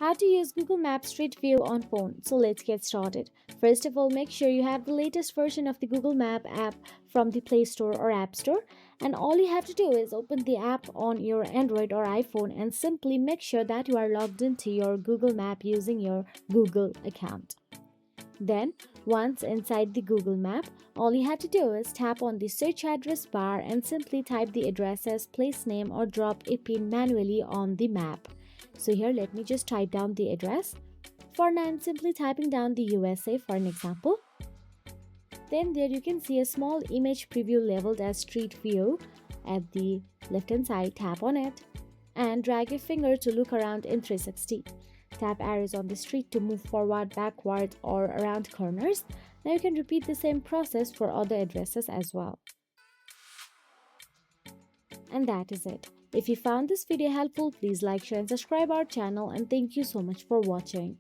How to use Google Maps Street View on phone. So let's get started. First of all, make sure you have the latest version of the Google Map app from the Play Store or App Store. And all you have to do is open the app on your Android or iPhone and simply make sure that you are logged into your Google Map using your Google account. Then, once inside the Google Map, all you have to do is tap on the search address bar and simply type the address as place name or drop a pin manually on the map. So here let me just type down the address. For now I'm simply typing down the USA for an example. Then there you can see a small image preview labeled as Street View at the left hand side. Tap on it and drag your finger to look around in 360. Tap arrows on the street to move forward, backward, or around corners. Now you can repeat the same process for other addresses as well. And that is it. If you found this video helpful, please like, share, and subscribe our channel, and thank you so much for watching.